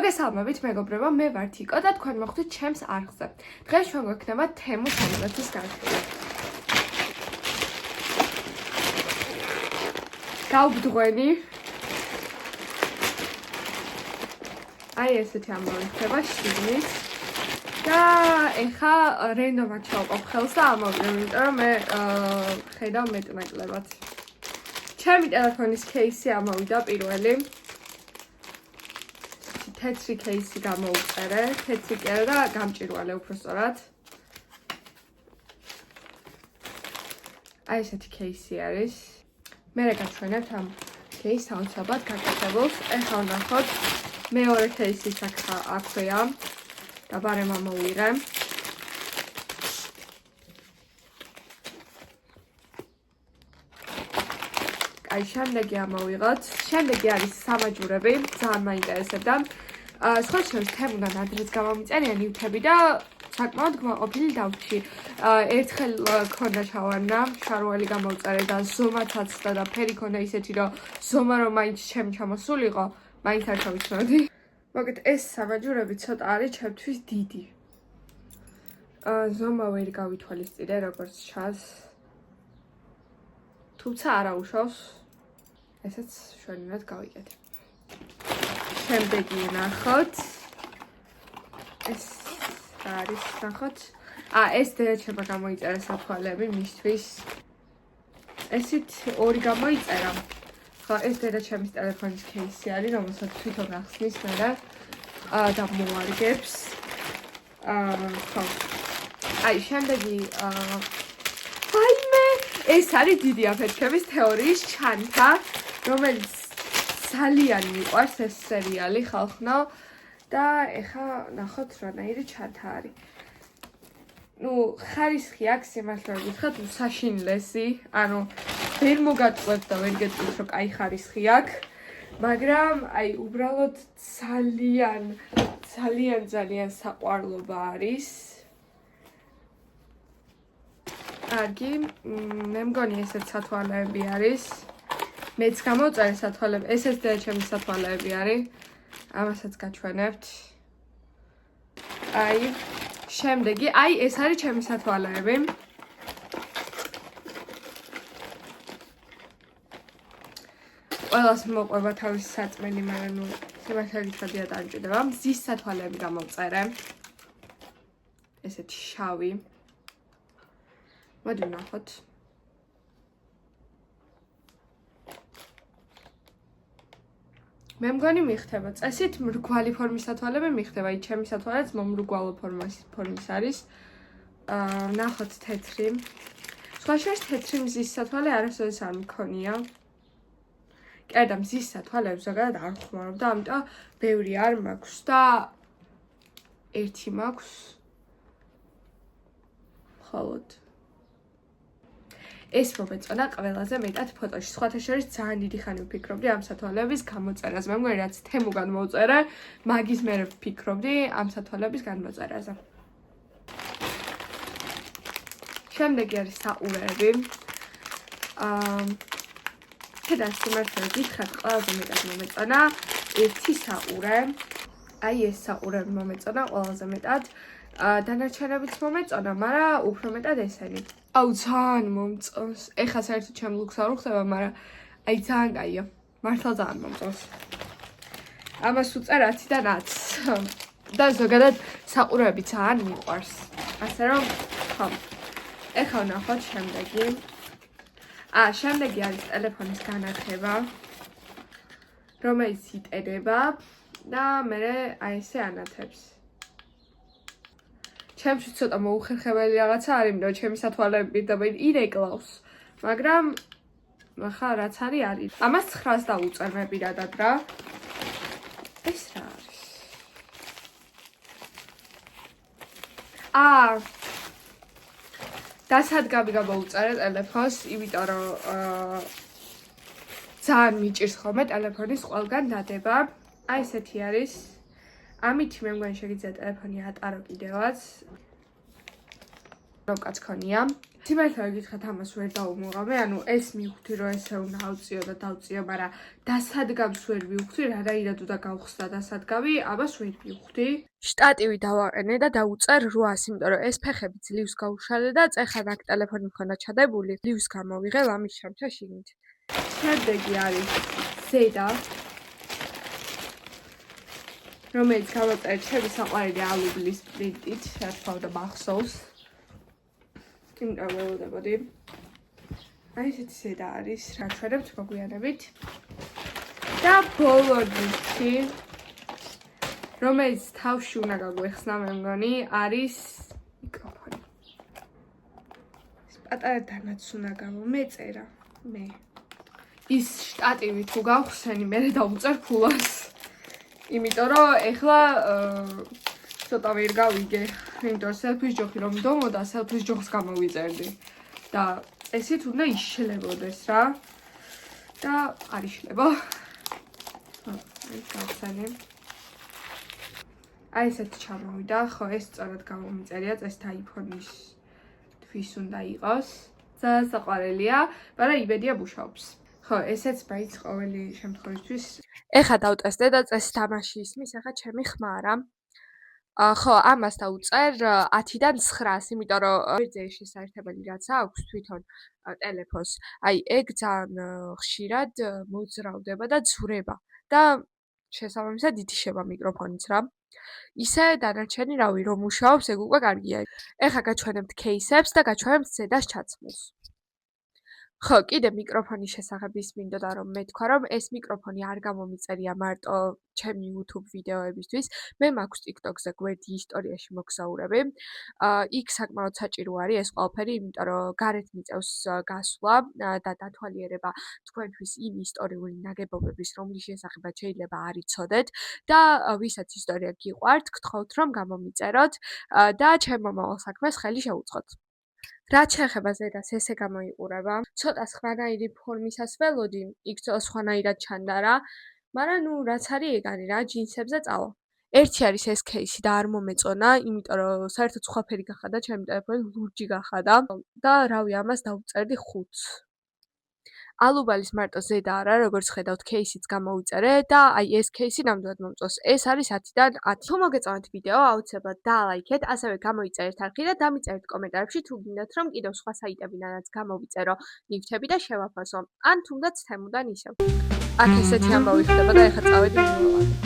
მოგესალმებით მეგობრებო, მე ვარ თიკო და თქვენ მოხვდით ჩემს არხზე. დღეს ჩვენ გვექნება თემუ სამონათის განხილვა. გავბდღვენი. აი ესეთი ამბავი ხდება შიგნით. და ეხა რენდომად ჩავყავ ხელს და ამოვიდე, იმიტომ რომ მე ხედავ მეტნაკლებად. ჩემი ტელეფონის кейსი ამოვიდა პირველი. თეთრი кейსი გამოუწერე, თეთრი კი არა და გამჭირვალე უფრო სწორად. აი ესეთი кейსი არის. მე გაჩვენებთ ამ кейსს აუცილებლად გაკეთებულს. ეხლა ვნახოთ მეორე кейსის აქვეა და ბარემ ამოვიღე. აი შემდეგი ამოვიღოთ. შემდეგი არის სამაჯურები, ძალიან მაინტერესებდა. სხვა შორის თემიდან ადრეც გამომიწერია ნივთები და საკმაოდ გმაყოფილი დავჭი. ერთხელ ქონდა ჩავარნა, შარველი გამოვწერე და ზომათაც და ფერი ქონდა ისეთი, რომ ზომა რომ მაინც ჩემი ჩამოსულიყო, მაინც არ ჩავიცნობდი. მოგეთ ეს სამაჯურები ცოტა არის ჩემთვის დიდი. ზომა ვერ გავითვალისწინე, როგორც ჩანს. თუმცა არა უშავს. ესაც შვენივრად გავიკეთებ. შემდეგი ნახოთ. ეს არის ნახოთ. ეს დედაჩემმა გამოიწერა საფვალები მისთვის. ესით ორი გამოიწერა. ხო, ეს დედაჩემის ტელეფონის кейსი არის, რომელსაც თვითონ ახსნის მერე და მოარგებს. ხო. აი, შემდეგი ეს არის დიდი აფეთქების თეორიის ჩანთა, რომელიც ძალიან მიყვარს ეს სერიალი ხალხნო და ეხა ნახოთ რანაირი ჩანთა არის. ხარისხი აქვს სიმართლე გითხრათ, საშინლესი, ანუ ვერ მოგაწყვეტ და ვერ გეტყვით, რომ კაი ხარისხი აქვს, მაგრამ აი უბრალოდ ძალიან საყვარლობა არის. კარგი, მე მგონი ესეც სათვალეები არის. მეც გამოვწერე სათვალეები, ესეც დედაჩემის სათვალეები არის. ამასაც გაჩვენებთ. აი, შემდეგი, აი ეს არის ჩემი სათვალეები. ყველას მოყვება თავისი საწმენი, მაგრამ სიმართლე გითხრათ არ მჭირდება. მზის სათვალეები გამოვწერე. ესეთი შავი. მოდი ვნახოთ. მე მგონი მიხდება. წესით მრგვალი ფორმის სათვალები მიხდება. აი ჩემი სათვალეც მომრგვალო ფორმის არის. ვნახოთ თეთრი. სხვა შორის თეთრი მზის სათვალე არასოდეს არ მქონია. კი და მზის სათვალეებს ზოგადად არ ხმარობ და ამიტომ ბევრი არ მაქვს და ერთი მაქვს. მხოლოდ ეს მომეწონა ყველაზე მეტად ფოტოში. სხვათა შორის ძალიან დიდი ხანი ვფიქრობდი ამ სათვალეების გამოწერაზე. მე მგონი რაც თემუგან მოვწერე, მაგის მე ვფიქრობდი ამ სათვალეების განმოწერაზე. შემდეგი არის საყურეები. და სიმართლე გითხრათ, ყველაზე მეტად მომეწონა ერთი საყურე. აი ეს საყურები მომეწონა ყველაზე მეტად. დანარჩენებიც მომეწონა, მაგრამ უფრო მეტად ესენი. აუ ძალიან მომწონს. ეხლა საერთოდ ჩემ ლუქს არ უხდება, მაგრამ აი ძალიან კაია. მართლა ძალიან მომწონს. ამას უწერ 10-დან 10. და ზოგადად საყურეები ძალიან მიყვარს. ასე რომ, ხო. ეხლა ვნახოთ შემდეგი. შემდეგი არის ტელეფონის განათება, რომელიც იტედება და მე აი ესე ანათებს. ჩემში ცოტა მოუხერხებელი რაღაცა არის, იმიტომ რომ ჩემი სათვალეები პირდაპირ ირეკლავს, მაგრამ ახლა რაც არის. ამას 900 დავუწერ მე პირადად რა. ეს რა არის? დასადგამი გამოვუწერე ტელეფონს, იმიტომ რომ ძალიან მიჭირს ხოლმე ტელეფონის ყველგან დადება. აი ესეთი არის. ამით მე მგონი შეგიძლია ტელეფონი ატარო კიდევაც. როკაც ქონია. სიმართლე გითხრათ ამას ვერ დაუმოღავე, ანუ ეს მივხვდი რომ ესე უნდა ავწიო და დავწიო, მაგრამ დასადგამს ვერ მივხვდი, რანაირად უნდა გავხსნა დასადგამი, ამას ვერ მივხვდი. შტატივი დავაყენე და დავუწერ 800, იმიტომ რომ ეს ფეხები ძლივს გაუშალე და წეხად აქ ტელეფონი მქონდა ჩადებული, ძლივს გამოვიღე ლამის ჩამჩა შიგნით. შემდეგი არის ზედა, რომელიც გავაწერე ჩემი საყვარელი ალუბლის პრინტით, რა თქმა უნდა მახსოვს. იმიტომ ველოდებოდი. აი ესეთი ზედა არის, რა ჩვენებთ მოგვიანებით. და ბოლო ჯგუფი, რომელიც თავში უნდა გაგვეხსნა, მე მგონი, არის მიკროფონი. ეს პატარა დანაც უნდა გამომეწერა, მე. ის შტატივი თუ გავხსენი, მე დავუწერ ფულას. იმიტომ რომ ეხლა ცოტა ვერ გავიგე, იმიტომ რომ სელფის ჯოხი რომ დომოდა, სელფის ჯოხს გამოვიწერდი და ესეთ უნდა იშლებოდეს რა და არ იშლება. გავხსენე. აი ესეთი ჩამოვიდა, ხო ეს სწორად გამომიწერია, ეს iPhone-ის თვის უნდა იყოს. ძალიან საყვარელია, მაგრამ იმედია მუშაობს. ხო, ესეც მაინც ყოველი შემთხვევისთვის. ეხლა დავტესტე და წესი თამაში ისმის, ეხლა ჩემი ხმარა. ხო, ამას დავუწერ 10-დან 900, იმიტომ რომ ვერძე შესაერთებელი რაც აქვს თვითონ ტელეფონს. აი, ეგ ძალიან ხშირად მოძრავდება და ძვრება და შესაბამისად ითიშება მიკროფონიც რა. ისე დანარჩენი რავი რომ მუშაობს, ეგ უკვე კარგია. ეხლა გაჩვენებთ кейსებს და გაჩვენებთ ზედას ჩაცმულს. ხო, კიდე მიკროფონის შესახებ ის მინდოდა რომ მეთქვა, რომ ეს მიკროფონი არ გამომიწერია მარტო ჩემი YouTube ვიდეოებისთვის. მე მაქვს TikTok-ზე გვერდი ისტორიაში მოგზაურები. იქ საკმაოდ საჭირო არის ეს ყველაფერი, იმიტომ რომ გარეთ მიწევს გასვლა და დათვალიერება თქვენთვის იმ ისტორიული ნაგებობების, რომლის შესახებაც შეიძლება არ იცოდეთ და ვისაც ისტორია გიყვართ, გთხოვთ რომ გამომიწეროთ და ჩემ მომავალ საქმეს ხელი შეუწყოთ. რაც შეეხება ზედას, ესე გამოიყურება. ცოტა სხვანაირი ფორმისას ველოდი, იქ სხვანაირად ჩანდა რა, მაგრამ ნუ რაც არის ეგ არის რა, ჯინსებზე წავა. ერთი არის ეს кейსი და არ მომეწონა, იმიტომ რომ საერთოდ სხვა ფერი გახადა, ჩემი ტელეფონი ლურჯი გახადა და რავი, ამას დავწერდი 5. ალუბალის მარტო ზედა არა, როგორც ხედავთ, кейსიც გამოვიწერე და აი ეს кейსი ნამდვილად მომწონს. ეს არის 10-დან 10. თუ მოგეწონათ ვიდეო, აუცილებლად დალაიქეთ, ასევე გამოიწერეთ არხი და დამიწერეთ კომენტარებში თუ გინდათ რომ კიდევ სხვა საიტებიდანაც გამოვიწერო ნივთები და შევაფასო. ან თუნდაც თემუდან ისევ. აქ ესეთი ამბავი ხდება და ეხლა წავედი მიმოვავალ.